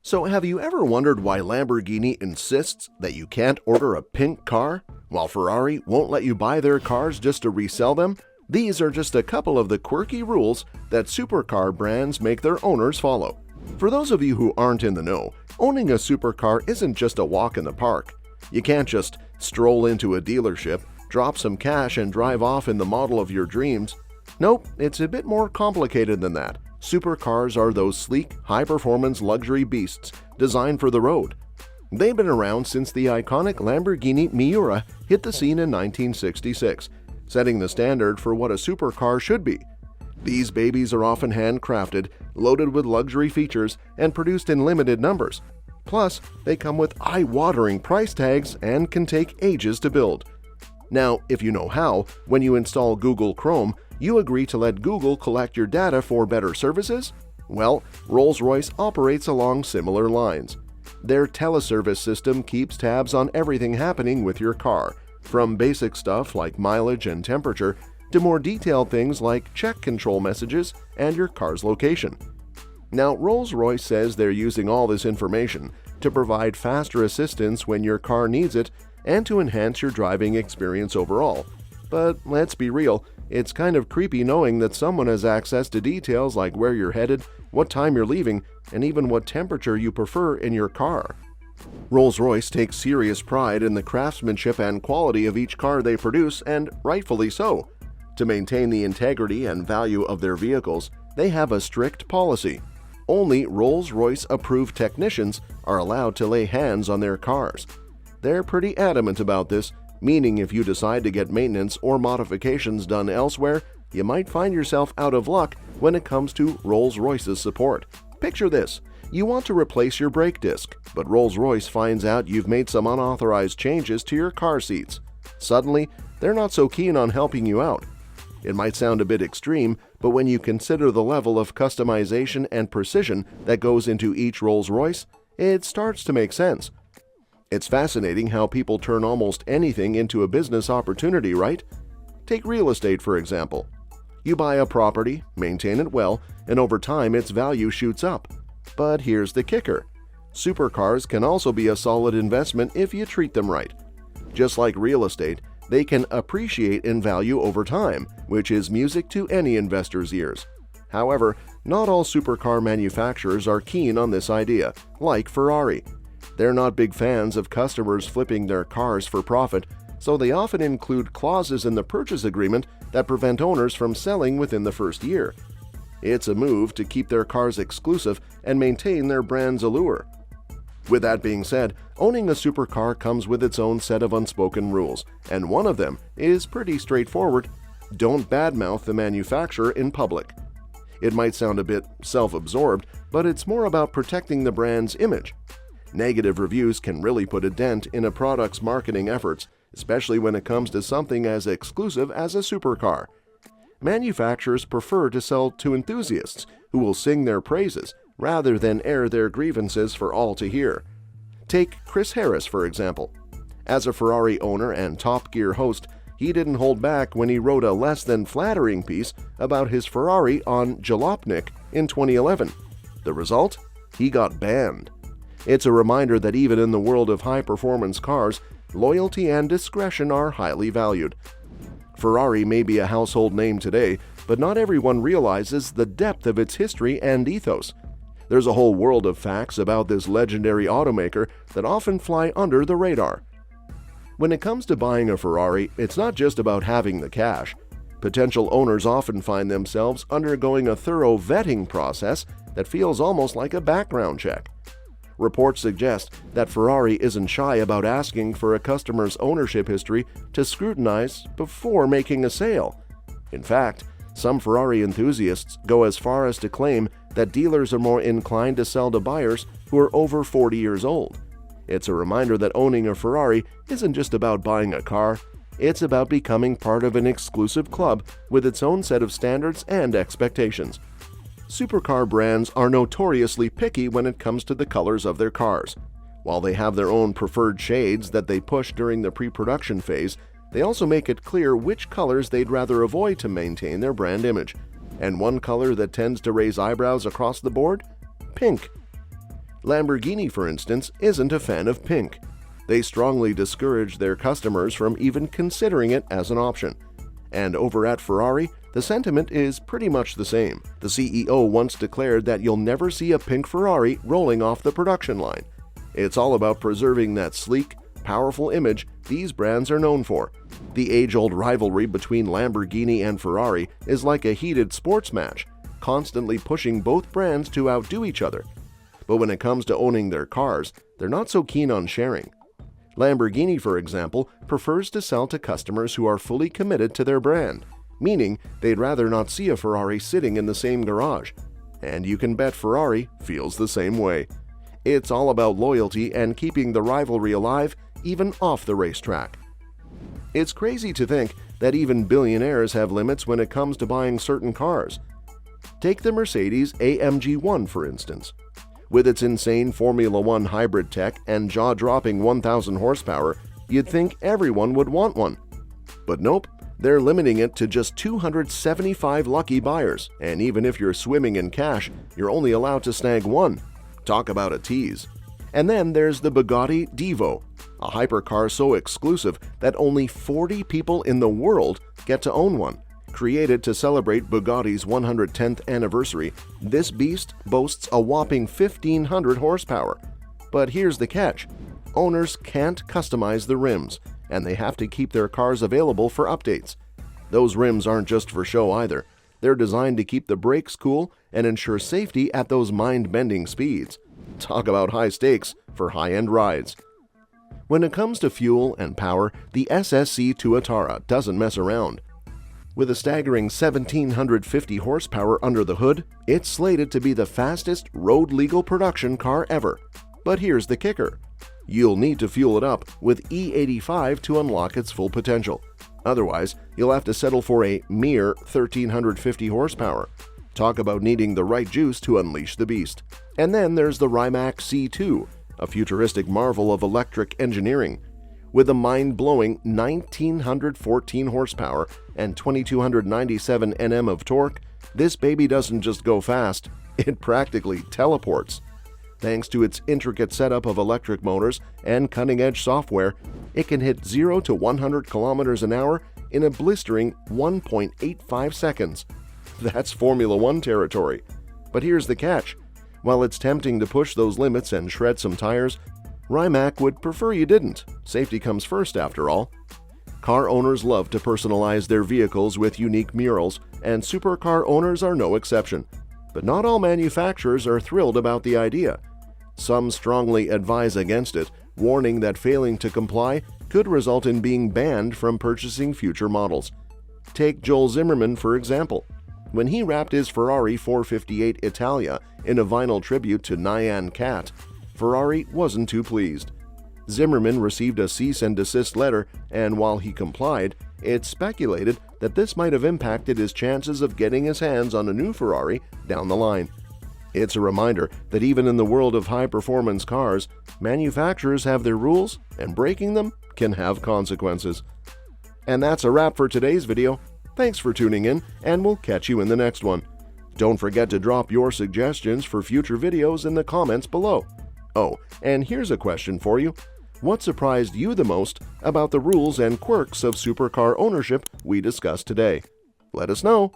So have you ever wondered why Lamborghini insists that you can't order a pink car, while Ferrari won't let you buy their cars just to resell them? These are just a couple of the quirky rules that supercar brands make their owners follow. For those of you who aren't in the know, owning a supercar isn't just a walk in the park. You can't just stroll into a dealership, drop some cash and drive off in the model of your dreams. Nope, it's a bit more complicated than that. Supercars are those sleek, high-performance luxury beasts designed for the road. They've been around since the iconic Lamborghini Miura hit the scene in 1966, setting the standard for what a supercar should be. These babies are often handcrafted, loaded with luxury features, and produced in limited numbers. Plus, they come with eye-watering price tags and can take ages to build. Now, if you know how, when you install Google Chrome, you agree to let Google collect your data for better services? Well, Rolls-Royce operates along similar lines. Their teleservice system keeps tabs on everything happening with your car, from basic stuff like mileage and temperature to more detailed things like check control messages and your car's location. Now, Rolls-Royce says they're using all this information to provide faster assistance when your car needs it and to enhance your driving experience overall. But let's be real, it's kind of creepy knowing that someone has access to details like where you're headed, what time you're leaving, and even what temperature you prefer in your car. Rolls-Royce takes serious pride in the craftsmanship and quality of each car they produce, and rightfully so. To maintain the integrity and value of their vehicles, they have a strict policy. Only Rolls-Royce approved technicians are allowed to lay hands on their cars. They're pretty adamant about this, meaning if you decide to get maintenance or modifications done elsewhere, you might find yourself out of luck when it comes to Rolls-Royce's support. Picture this. You want to replace your brake disc, but Rolls-Royce finds out you've made some unauthorized changes to your car seats. Suddenly, they're not so keen on helping you out. It might sound a bit extreme, but when you consider the level of customization and precision that goes into each Rolls-Royce, it starts to make sense. It's fascinating how people turn almost anything into a business opportunity, right? Take real estate, for example. You buy a property, maintain it well, and over time its value shoots up. But here's the kicker. Supercars can also be a solid investment if you treat them right. Just like real estate, they can appreciate in value over time, which is music to any investor's ears. However, not all supercar manufacturers are keen on this idea, like Ferrari. They're not big fans of customers flipping their cars for profit, so they often include clauses in the purchase agreement that prevent owners from selling within the first year. It's a move to keep their cars exclusive and maintain their brand's allure. With that being said, owning a supercar comes with its own set of unspoken rules, and one of them is pretty straightforward: don't badmouth the manufacturer in public. It might sound a bit self-absorbed, but it's more about protecting the brand's image. Negative reviews can really put a dent in a product's marketing efforts, especially when it comes to something as exclusive as a supercar. Manufacturers prefer to sell to enthusiasts who will sing their praises rather than air their grievances for all to hear. Take Chris Harris, for example. As a Ferrari owner and Top Gear host, he didn't hold back when he wrote a less than flattering piece about his Ferrari on Jalopnik in 2011. The result? He got banned. It's a reminder that even in the world of high-performance cars, loyalty and discretion are highly valued. Ferrari may be a household name today, but not everyone realizes the depth of its history and ethos. There's a whole world of facts about this legendary automaker that often fly under the radar. When it comes to buying a Ferrari, it's not just about having the cash. Potential owners often find themselves undergoing a thorough vetting process that feels almost like a background check. Reports suggest that Ferrari isn't shy about asking for a customer's ownership history to scrutinize before making a sale. In fact, some Ferrari enthusiasts go as far as to claim that dealers are more inclined to sell to buyers who are over 40 years old. It's a reminder that owning a Ferrari isn't just about buying a car, it's about becoming part of an exclusive club with its own set of standards and expectations. Supercar brands are notoriously picky when it comes to the colors of their cars. While they have their own preferred shades that they push during the pre-production phase, they also make it clear which colors they'd rather avoid to maintain their brand image. And one color that tends to raise eyebrows across the board? Pink. Lamborghini, for instance, isn't a fan of pink. They strongly discourage their customers from even considering it as an option. And over at Ferrari, the sentiment is pretty much the same. The CEO once declared that you'll never see a pink Ferrari rolling off the production line. It's all about preserving that sleek, powerful image these brands are known for. The age-old rivalry between Lamborghini and Ferrari is like a heated sports match, constantly pushing both brands to outdo each other. But when it comes to owning their cars, they're not so keen on sharing. Lamborghini, for example, prefers to sell to customers who are fully committed to their brand, meaning they'd rather not see a Ferrari sitting in the same garage. And you can bet Ferrari feels the same way. It's all about loyalty and keeping the rivalry alive even off the racetrack. It's crazy to think that even billionaires have limits when it comes to buying certain cars. Take the Mercedes AMG 1, for instance. With its insane Formula One hybrid tech and jaw-dropping 1,000 horsepower, you'd think everyone would want one. But nope, they're limiting it to just 275 lucky buyers, and even if you're swimming in cash, you're only allowed to snag one. Talk about a tease. And then there's the Bugatti Divo, a hypercar so exclusive that only 40 people in the world get to own one. Created to celebrate Bugatti's 110th anniversary, this beast boasts a whopping 1,500 horsepower. But here's the catch. Owners can't customize the rims, and they have to keep their cars available for updates. Those rims aren't just for show either. They're designed to keep the brakes cool and ensure safety at those mind-bending speeds. Talk about high stakes for high-end rides. When it comes to fuel and power, the SSC Tuatara doesn't mess around. With a staggering 1,750 horsepower under the hood, it's slated to be the fastest road-legal production car ever. But here's the kicker. You'll need to fuel it up with E85 to unlock its full potential. Otherwise, you'll have to settle for a mere 1,350 horsepower. Talk about needing the right juice to unleash the beast. And then there's the Rimac C2, a futuristic marvel of electric engineering. With a mind-blowing 1,914 horsepower and 2,297 Nm of torque, this baby doesn't just go fast, it practically teleports. Thanks to its intricate setup of electric motors and cutting-edge software, it can hit 0 to 100 kilometers an hour in a blistering 1.85 seconds. That's Formula One territory. But here's the catch. While it's tempting to push those limits and shred some tires, Rimac would prefer you didn't. Safety comes first, after all. Car owners love to personalize their vehicles with unique murals, and supercar owners are no exception. But not all manufacturers are thrilled about the idea. Some strongly advise against it, warning that failing to comply could result in being banned from purchasing future models. Take Joel Zimmerman, for example. When he wrapped his Ferrari 458 Italia in a vinyl tribute to Nyan Cat, Ferrari wasn't too pleased. Zimmerman received a cease and desist letter, and while he complied, it's speculated that this might have impacted his chances of getting his hands on a new Ferrari down the line. It's a reminder that even in the world of high-performance cars, manufacturers have their rules, and breaking them can have consequences. And that's a wrap for today's video. Thanks for tuning in, and we'll catch you in the next one. Don't forget to drop your suggestions for future videos in the comments below. Oh, and here's a question for you. What surprised you the most about the rules and quirks of supercar ownership we discussed today? Let us know.